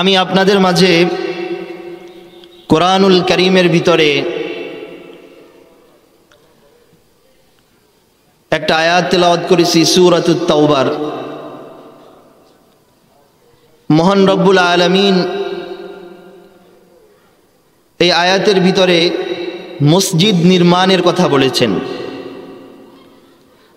আমি আপনাদের মাঝে কোরআনুল কারীমের ভিতরে একটা আয়াত তেলাওয়াত করেছি সূরাতুত তাওবার। মহান রব্বুল আলামিন এই আয়াতের ভিতরে মসজিদ নির্মাণের কথা বলেছেন।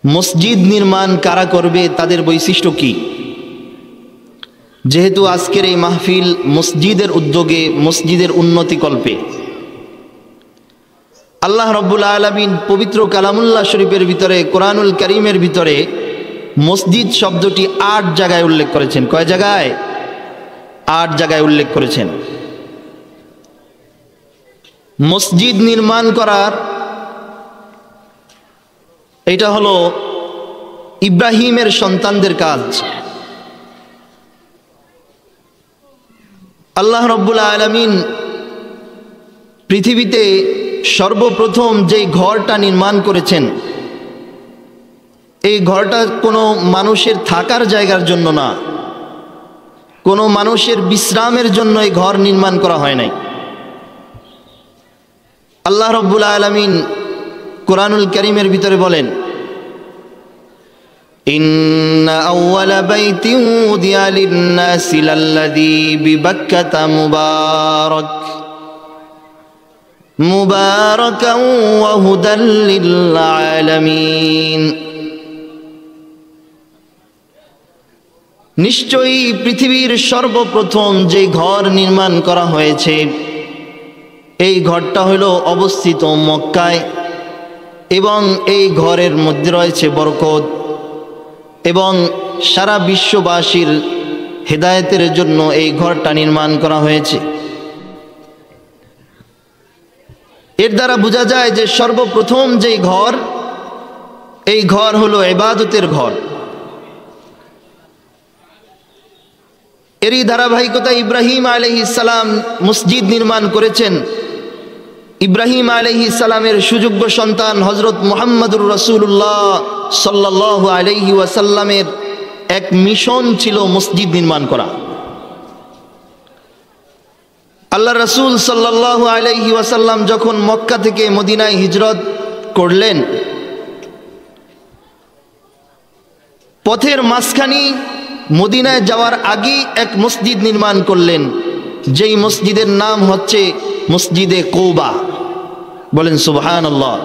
মসজিদ নির্মাণ কারা করবে, তাদের বৈশিষ্ট্য কি? যেহেতু আজকের এই মাহফিল মসজিদের উদ্যোগে, মসজিদের উন্নতিকল্পে, আল্লাহ রব্বুল আলামিন পবিত্র কালামুল্লাহ শরীফের ভিতরে, কোরআনুল কারীমের ভিতরে মসজিদ শব্দটি 8 জায়গায় উল্লেখ করেছেন। কয় জায়গায়? 8 জায়গায় উল্লেখ করেছেন। মসজিদ নির্মাণ করার এটা হলো ইব্রাহিমের সন্তানদের কাজ। আল্লাহ রব্বুল আলামিন পৃথিবীতে সর্বপ্রথম যেই ঘরটা নির্মাণ করেছেন, এই ঘরটা কোনো মানুষের থাকার জায়গার জন্য না, কোনো মানুষের বিশ্রামের জন্য এই ঘর নির্মাণ করা হয় নাই। আল্লাহ রব্বুল আলামিন কোরআনুল কারীমের ভিতরে বলেন, ইন্না আউওয়ালা বাইতিন উদিয়া লিন-নাসি লাল্লাযী বিবাক্কাতা মুবারাকান ওয়া হুদাল লিল-আলামিন। নিশ্চয়ই পৃথিবীর সর্বপ্রথম যে ঘর নির্মাণ করা হয়েছে, এই ঘরটা হলো অবস্থিত মক্কায়, এবং এই ঘরের মধ্যে রয়েছে বরকত, এবং সারা বিশ্ববাসীর হেদায়েতের জন্য এই ঘরটা নির্মাণ করা হয়েছে। এর দ্বারা বোঝা যায় যে সর্বপ্রথম যেই ঘর, এই ঘর হলো ইবাদতের ঘর। এরই ধারাবাহিকতা ইব্রাহিম আলাইহিস সালাম মসজিদ নির্মাণ করেছেন। ইব্রাহিম আলাইহিস সালামের সুযোগ্য সন্তান হযরত মুহাম্মদুর রাসূলুল্লাহ সাল্লাল্লাহু আলাইহি ওয়াসাল্লামের এক মিশন ছিল মসজিদ নির্মাণ করা। আল্লাহ রাসূল সাল্লাল্লাহু আলাইহি ওয়াসাল্লাম যখন মক্কা থেকে মদিনায় হিজরত করলেন, পথের মাঝখানে মদিনায় যাওয়ার আগেই এক মসজিদ নির্মাণ করলেন, যেই মসজিদের নাম হচ্ছে মসজিদে কৌবা। বলেন সুবহানাল্লাহ।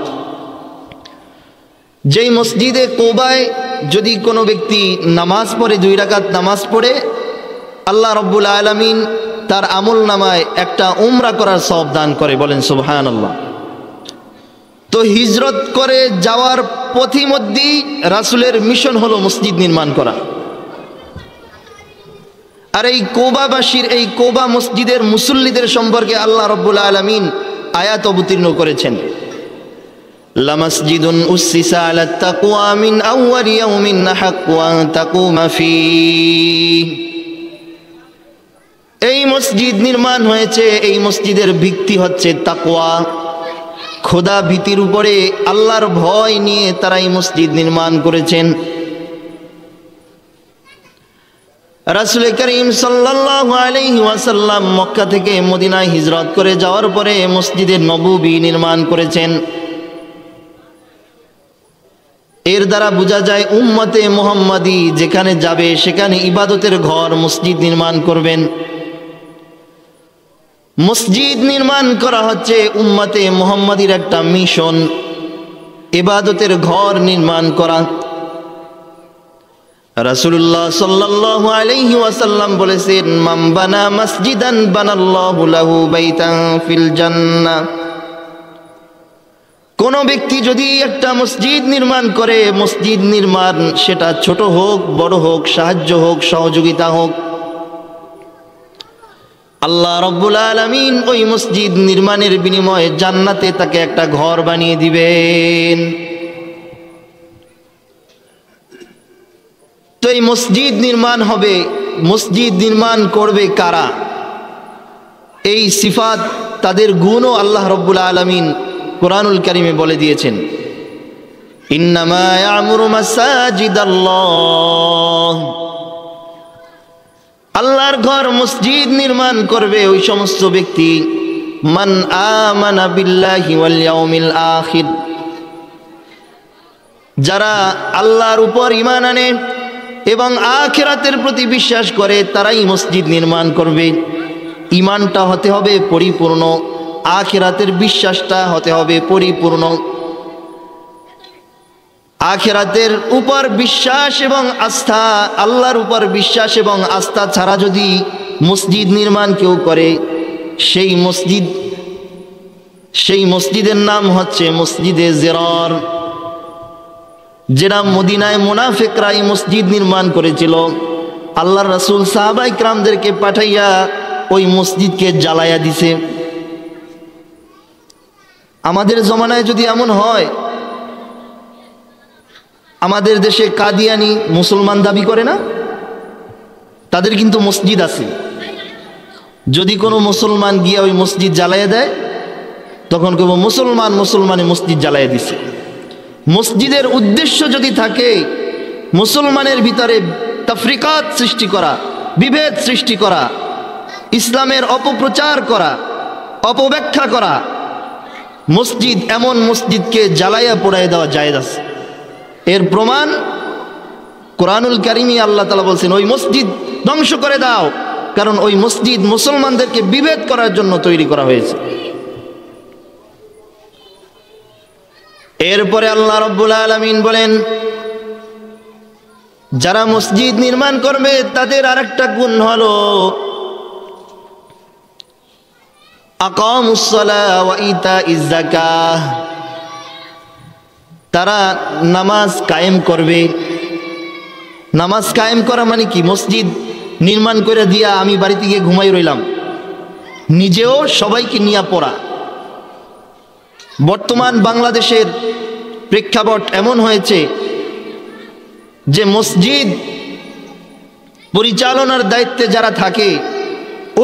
যেই মসজিদে কৌবায় যদি কোনো ব্যক্তি নামাজ পড়ে, 2 রাকাত নামাজ পড়ে, আল্লাহ রব্বুল আলামিন তার আমল নামায় একটা উমরা করার সওয়াব দান করে। বলেন সুবহানাল্লাহ। তো হিজরত করে যাওয়ার পথি মধ্যেই রাসূলের মিশন হলো মসজিদ নির্মাণ করা। আর এই কৌবাবাসীর, এই কৌবা মসজিদের মুসল্লিদের সম্পর্কে আল্লাহ রব্বুল আলামিন আয়াত অবতীর্ণ করেছেন, লামাসজিদুন উসসিসা আলাত তাকওয়া মিন আউয়ালি ইয়াউমিন আহাক্কু আন তাকুমা ফীহি। এই মসজিদ নির্মাণ হয়েছে, এই মসজিদের ভিত্তি হচ্ছে তাকওয়া, খোদা ভীতির উপরে, আল্লাহর ভয় নিয়ে তারা এই মসজিদ নির্মাণ করেছেন। রাসূল করিম সাল্লাল্লাহু আলাইহি ওয়াসাল্লাম মক্কা থেকে মদিনায় হিজরত করে যাওয়ার পরে মসজিদে নববী নির্মাণ করেছেন। এর দ্বারা বোঝা যায় উম্মতে মুহাম্মাদি যেখানে যাবে সেখানে ইবাদতের ঘর, মসজিদ নির্মাণ করবেন। মসজিদ নির্মাণ করা হচ্ছে উম্মতে মুহাম্মাদির একটা মিশন, ইবাদতের ঘর নির্মাণ করা। রাসূলুল্লাহ সাল্লাল্লাহু আলাইহি ওয়াসাল্লাম বলেছেন, মান বানা মসজিদান বানাল্লাহু লাহু বাইতান ফিল জান্নাহ। কোন ব্যক্তি যদি একটা মসজিদ নির্মাণ করে, মসজিদ নির্মাণ সেটা ছোট হোক, বড় হোক, সাহায্য হোক, সহযোগিতা হোক, আল্লাহ রব্বুল আলামিন ওই মসজিদ নির্মাণের বিনিময়ে জান্নাতে তাকে একটা ঘর বানিয়ে দিবেন। তো এই মসজিদ নির্মাণ হবে, মসজিদ নির্মাণ করবে কারা? এই সিফাত, তাদের গুণও আল্লাহ রব্বুল আলামিন কোরআনুল কারীমে বলে দিয়েছেন, ইন্নামা ইয়ামুরু মাসাজিদাল্লাহ আল্লাহর ঘর মসজিদ নির্মাণ করবে ওই সমস্ত ব্যক্তি মান আমানা বিল্লাহি ওয়াল ইয়াউমিল আখির, যারা আল্লাহর উপর ঈমান আনে এবং আখিরাতের প্রতি বিশ্বাস করে তারাই মসজিদ নির্মাণ করবে। ঈমানটা হতে হবে পরিপূর্ণ, আখিরাতের বিশ্বাসটা হতে হবে পরিপূর্ণ। আখিরাতের উপর বিশ্বাস এবং আস্থা, আল্লাহর উপর বিশ্বাস এবং আস্থা ছাড়া যদি মসজিদ নির্মাণ কেউ করে, সেই মসজিদের নাম হচ্ছে মসজিদে জিরার, যেটা মদিনায় মুনাফিকরা এই মসজিদ নির্মাণ করেছিল। আল্লাহর রাসূল সাহাবা ইকরামদেরকে পাঠাইয়া ওই মসজিদকে জ্বালাইয়া দিছে। আমাদের জমানায় যদি এমন হয়, আমাদের দেশে কাদিয়ানি মুসলমান দাবি করে না, তাদের কিন্তু মসজিদ আছে। যদি কোনো মুসলমান গিয়ে ওই মসজিদ জ্বালাইয়া দেয়, তখন কেউ মুসলমানে মসজিদ জ্বালাইয়া দিছে। মসজিদের উদ্দেশ্য যদি থাকে মুসলমানের ভিতরে তাফরিকাত সৃষ্টি করা, বিভেদ সৃষ্টি করা, ইসলামের অপপ্রচার করা, অপব্যাখ্যা করা, মসজিদ এমন মসজিদকে জ্বালাইয়া পোড়াইয়া দেওয়া জায়েজ আছে। এর প্রমাণ কোরআনুল কারীমে আল্লাহ তাআলা বলছেন ওই মসজিদ ধ্বংস করে দাও, কারণ ওই মসজিদ মুসলমানদেরকে বিভেদ করার জন্য তৈরি করা হয়েছে। এরপরে আল্লাহ রাব্বুল আলামিন বলেন, যারা মসজিদ নির্মাণ করবে তাদের আরেকটা গুণ হলো আকামুস সালাহ ওয়া ইতাইজ যাকাহ, তারা নামাজ কায়েম করবে। নামাজ কায়েম করা মানে কি? মসজিদ নির্মাণ করে দিয়া আমি বাড়িতে গিয়ে ঘুমাই রইলাম, নিজেও সবাইকে নিয়ে পড়া। বর্তমান বাংলাদেশের প্রেক্ষাপট এমন হয়েছে যে মসজিদ পরিচালনার দায়িত্বে যারা থাকে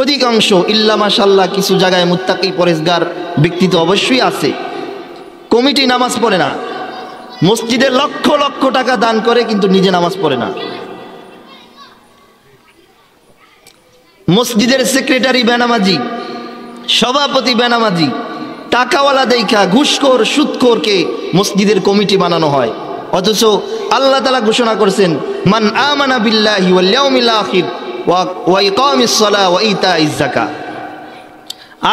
অধিকাংশ, ইল্লা মাশাআল্লাহ কিছু জায়গায় মুত্তাকি পরেজগার ব্যক্তি তো অবশ্যই আছে, কমিটি নামাজ পড়ে না, মসজিদে লক্ষ লক্ষ টাকা দান করে কিন্তু নিজে নামাজ পড়ে না। মসজিদের সেক্রেটারি বেনামাজি, সভাপতি বেনামাজি, টাকাওয়ালা দেখা ঘুষখোর সুদখোরকে মসজিদের কমিটি বানানো হয়। অথচ আল্লাহ তাআলা ঘোষণা করেছেন মান আমানা বিল্লাহি ওয়াল ইয়াউমিল আখির ওয়া ইকামিস সালাহ ওয়া ইতাইজ যাকাহ,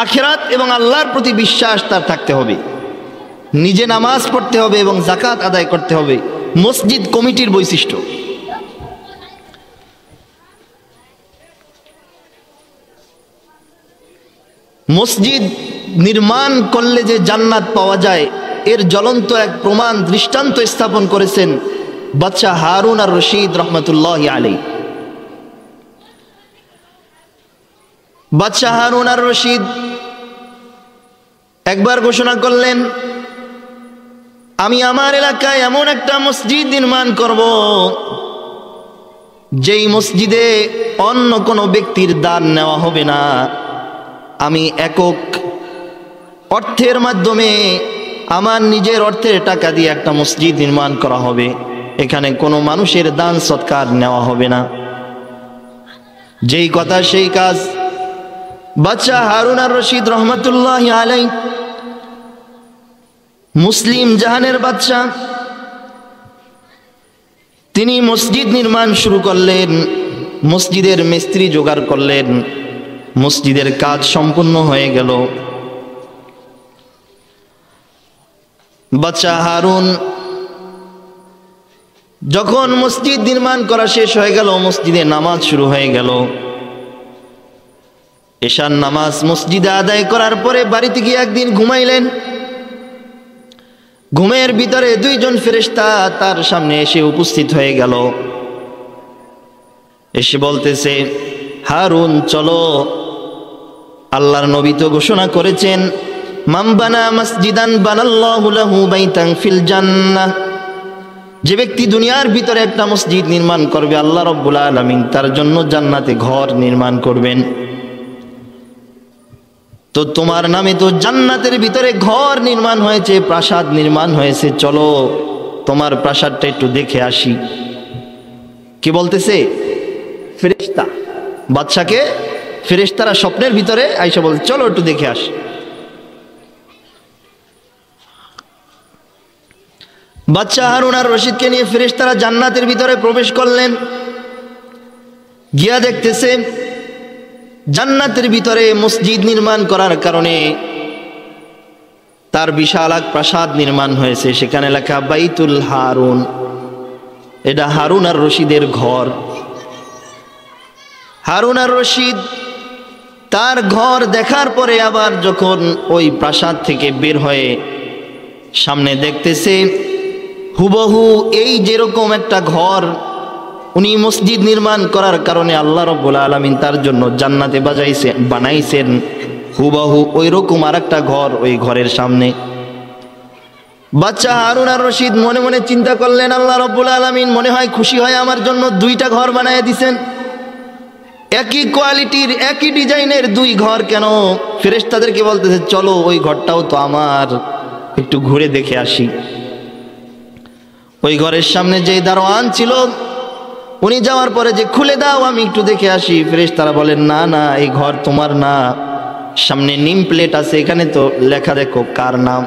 আখিরাত এবং আল্লাহর প্রতি বিশ্বাস তার থাকতে হবে, নিজে নামাজ পড়তে হবে এবং যাকাত আদায় করতে হবে। মসজিদ কমিটির বৈশিষ্ট্য। মসজিদ নির্মাণ করলে যে জান্নাত পাওয়া যায় এর জ্বলন্ত এক প্রমাণ দৃষ্টান্ত স্থাপন করেছেন বাদশাহ হারুন আর রশিদ রহমতুল্লাহি আলাইহি। বাদশাহ হারুন আর রশিদ একবার ঘোষণা করলেন, আমি আমার এলাকায় এমন একটা মসজিদ নির্মাণ করব যেই মসজিদে অন্য কোনো ব্যক্তির দান নেওয়া হবে না, আমি একক অর্থের মাধ্যমে আমার নিজের অর্থের টাকা দিয়ে একটা মসজিদ নির্মাণ করা হবে, এখানে কোনো মানুষের দান সৎকার নেওয়া হবে না। যেই কথা সেই কাজ। বাদশাহ হারুন আর রশিদ রহমতুল্লাহি আলাইহি মুসলিম জাহানের বাদশাহ, তিনি মসজিদ নির্মাণ শুরু করলেন, মসজিদের মিস্ত্রি জোগাড় করলেন, মসজিদের কাজ সম্পূর্ণ হয়ে গেল। বাদশাহ হারুন যখন মসজিদ নির্মাণ করা শেষ হয়ে গেল, মসজিদে নামাজ শুরু হয়ে গেল। এশার নামাজ মসজিদে আদায় করার পরে বাড়িতে গিয়ে একদিন ঘুমাইলেন। ঘুমের ভিতরে দুইজন ফেরেশতা তার সামনে এসে উপস্থিত হয়ে গেল। এসে বলতেছে, হারুন চলো, আল্লাহর নবী তো ঘোষণা করেছেন মান বানা মসজিদান বানাল্লাহু লাহু বাইতান ফিল জান্নাহ, যে ব্যক্তি দুনিয়ার ভিতরে একটা মসজিদ নির্মাণ করবে আল্লাহ রাব্বুল আলামিন তার জন্য জান্নাতে ঘর নির্মাণ করবেন। তো তোমার নামে তো জান্নাতের ভিতরে ঘর নির্মাণ হয়েছে, প্রাসাদ নির্মাণ হয়েছে, চলো তোমার প্রাসাদটা একটু দেখে আসি। কি বলতেছে? ফেরেশতা বাদশাকে ফেরেশতারা স্বপ্নের ভিতরে আইসা বলে চলো একটু দেখে আস। বাদশা হারুন আর রশিদকে নিয়ে ফেরেশতারা জান্নাতের ভিতরে প্রবেশ করলেন। গিয়া দেখতেছে জান্নাতের ভিতরে মসজিদ নির্মাণ করার কারণে তার বিশাল এক প্রাসাদ নির্মাণ হয়েছে, সেখানে লেখা বাইতুল হারুন। এটা হারুন আর রশিদের ঘর। হারুন আর রশিদ তার ঘর দেখার পরে আবার যখন ওই প্রাসাদ থেকে বের হয়ে সামনে দেখতেছে হুবহু এই যেরকম একটা ঘর উনি মসজিদ নির্মাণ করার কারণে আল্লাহ রাব্বুল আলামিন তার জন্য জান্নাতে বানাইছেন, হুবহু ওই রকম আর একটা ঘর ওই ঘরের সামনে। বাচ্চা হারুন আর রশিদ মনে মনে চিন্তা করলেন, আল্লাহ রাব্বুল আলামিন মনে হয় খুশি হয় আমার জন্য দুইটা ঘর বানায় দিছেন, একই কোয়ালিটির একই ডিজাইনের দুই ঘর কেন? ফেরেশতাদেরকে বলতেছে চলো ওই ঘরটাও তো আমার, একটু ঘুরে দেখে আসি। ওই ঘরের সামনে যে দারোয়ান ছিল উনি যাওয়ার পরে যে খুলে দাও আমি একটু দেখে আসি, ফেরেশতারা বলেন না না এই ঘর তোমার না, সামনে নেম প্লেট আছে এখানে তো লেখা দেখো কার নাম।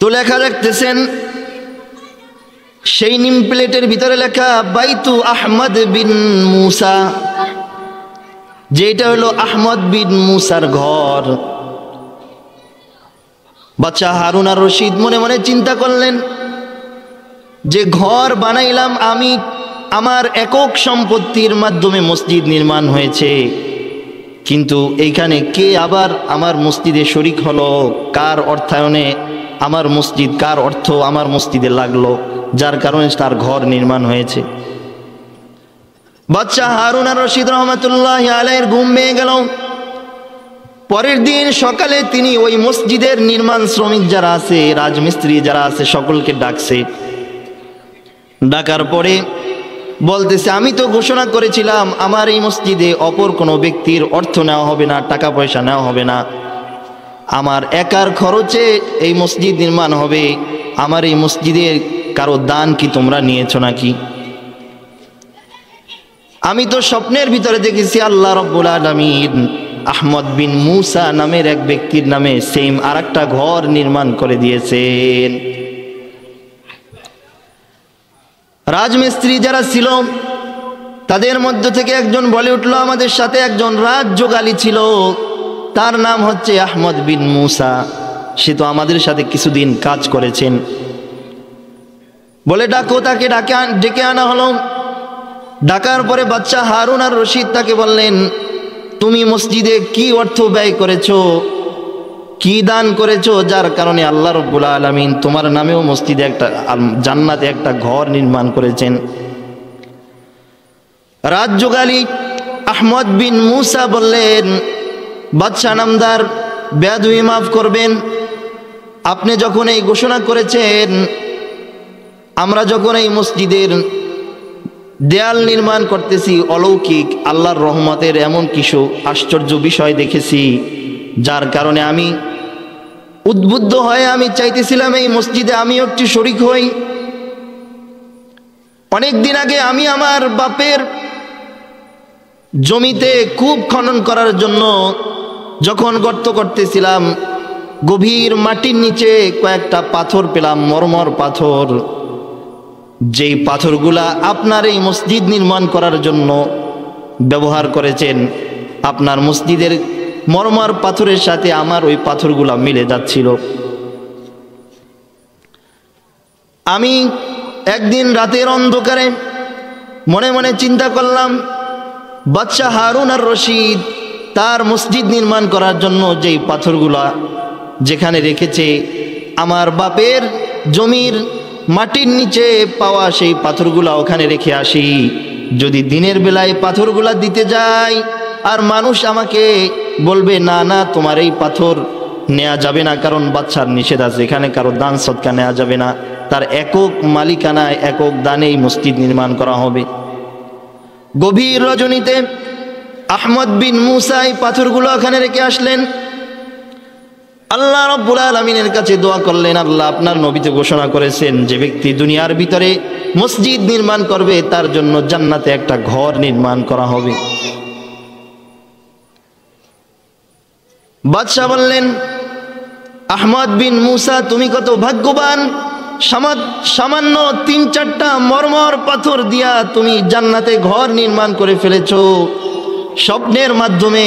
তো লেখা দেখতেছেন সেই নেম প্লেটের ভিতরে লেখা বাইতু আহমদ বিন মুসা, যেটা হলো আহমদ বিন মুসার ঘর। বাচ্চা হারুন আর রশিদ মনে মনে চিন্তা করলেন যে ঘর বানাইলাম আমি, আমার একক সম্পত্তির মাধ্যমে মসজিদ নির্মাণ হয়েছে, কিন্তু এইখানে কে আবার আমার মসজিদে শরিক হলো, কার অর্থায়নে আমার মসজিদ, কার অর্থ আমার মসজিদে লাগলো, যার কারণে তার ঘর নির্মাণ হয়েছে। বাচ্চা হারুন আর রশিদ রহমাতুল্লাহি আলাইহির ঘুম ভেঙে গেল। পরের দিন সকালে তিনি ওই মসজিদের নির্মাণ শ্রমিক যারা আছে, রাজমিস্ত্রি যারা আছে সকলকে ডাকছে। ডাকার পরে বলতেছে আমি তো ঘোষণা করেছিলাম আমার এই মসজিদে অপর কোনো ব্যক্তির অর্থ নেওয়া হবে না, টাকা পয়সা নেওয়া হবে না, আমার একার খরচে এই মসজিদ নির্মাণ হবে, আমার এই মসজিদে কারো দান কি তোমরা নিয়েছো নাকি? আমি তো স্বপ্নের ভিতরে দেখেছি আল্লাহ রাব্বুল আলামিন আহমদ বিন মুসা নামের এক ব্যক্তির নামে সেম আর একটা ঘর নির্মাণ করে দিয়েছেন। রাজমিস্ত্রি যারা ছিল তাদের মধ্য থেকে একজন বলে উঠলো আমাদের সাথে একজন রাজযোগালী ছিল, তার নাম হচ্ছে আহমদ বিন মুসা, সে তো আমাদের সাথে কিছুদিন কাজ করেছেন। বলে ডাকো, তাকে ডেকে আনা হলো। ডাকার পরে বাচ্চা হারুন আর রশিদ তাকে বললেন তুমি মসজিদে কি অর্থ ব্যয় করেছো, কি দান করেছো, যার কারণে আল্লাহ রাব্বুল আলামিন তোমার নামেও মসজিদে একটা জান্নাতে একটা ঘর নির্মাণ করেছেন। রাজযোগালী আহমদ বিন মুসা বললেন বাদশা নামদার, বেয়াদবি মাফ করবেন, আপনি যখন এই ঘোষণা করেছেন, আমরা যখন এই মসজিদের দেয়াল নির্মাণ করতেছি অলৌকিক আল্লাহর রহমতের এমন কিছু আশ্চর্য বিষয় দেখেছি, যার কারণে আমি উদ্বুদ্ধ হয়ে আমি চাইতেছিলাম এই মসজিদে আমি একটু শরিক হই। অনেক দিন আগে আমি আমার বাপের জমিতে কূপ খনন করার জন্য যখন গর্ত করতেছিলাম, গভীর মাটির নিচে কয়েকটা পাথর পেলাম, মরমর পাথর, যেই পাথরগুলা আপনার এই মসজিদ নির্মাণ করার জন্য ব্যবহার করেছেন, আপনার মসজিদের মরমর পাথরের সাথে আমার ওই পাথরগুলা মিলে যাচ্ছিল। আমি একদিন রাতের অন্ধকারে মনে মনে চিন্তা করলাম বাদশা হারুন আর রশিদ তার মসজিদ নির্মাণ করার জন্য যেই পাথরগুলা যেখানে রেখেছে, আমার বাপের জমির মাটির নিচে পাওয়া সেই পাথরগুলা ওখানে রেখে আসি। যদি দিনের বেলায় পাথরগুলা দিতে যাই আর মানুষ আমাকে বলবে না না তোমার এই পাথর নেওয়া যাবে না, কারণ বাদশার নিষেধ আছে, এখানে কারো দান সদকা নেওয়া যাবে না, তার একক মালিকানায় একক দানেই মসজিদ নির্মাণ করা হবে। গভীর রজনীতে আহমদ বিন মুসা এই পাথরগুলো ওখানে রেখে আসলেন। আল্লাহ রাব্বুল আলামিনের কাছে দোয়া করলেন, আল্লাহ আপনার নবীতে ঘোষণা করেছেন যে ব্যক্তি দুনিয়ার ভিতরে মসজিদ নির্মাণ করবে তার জন্য জান্নাতে একটা ঘর নির্মাণ করা হবে। বাদশা বললেন, আহমদ বিন মুসা তুমি কত ভাগ্যবান, সামান্য 3-4টা মরমর পাথর দিয়া তুমি জান্নাতে ঘর নির্মাণ করে ফেলেছো। স্বপ্নের মাধ্যমে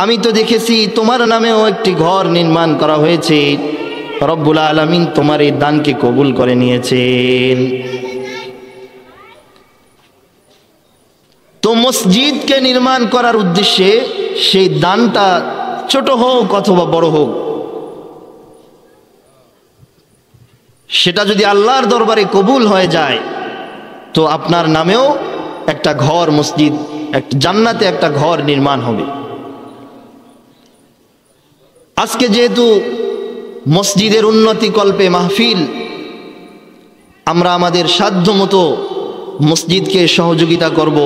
আমি তো দেখেছি তোমার নামেও একটি ঘর নির্মাণ করা হয়েছে। রব্বুল আলামিন তোমার এই দানকে কবুল করে নিয়েছেন। তো মসজিদকে নির্মাণ করার উদ্দেশ্যে সেই দানটা ছোট হোক অথবা বড় হোক, সেটা যদি আল্লাহর দরবারে কবুল হয়ে যায় তো আপনার নামেও একটা ঘর, মসজিদ, একটা জান্নাতে একটা ঘর নির্মাণ হবে। আজকে যেহেতু মসজিদের উন্নতি কল্পে মাহফিল, আমরা আমাদের সাধ্য মতো মসজিদকে সহযোগিতা করব।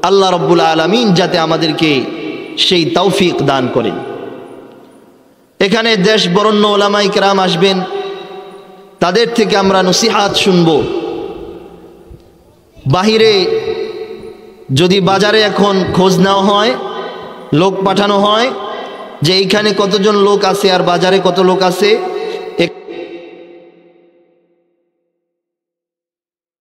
আল্লাহ রাব্বুল আলামিন যাতে আমাদেরকে সেই তৌফিক দান করেন। এখানে দেশ বরেণ্য ওলামায়ে কেরাম আসবেন, তাদের থেকে আমরা নসিহাত শুনব। বাহিরে যদি বাজারে এখন খোঁজ নেওয়া হয়, লোক পাঠানো হয় যে এইখানে কতজন লোক আছে আর বাজারে কত লোক আছে,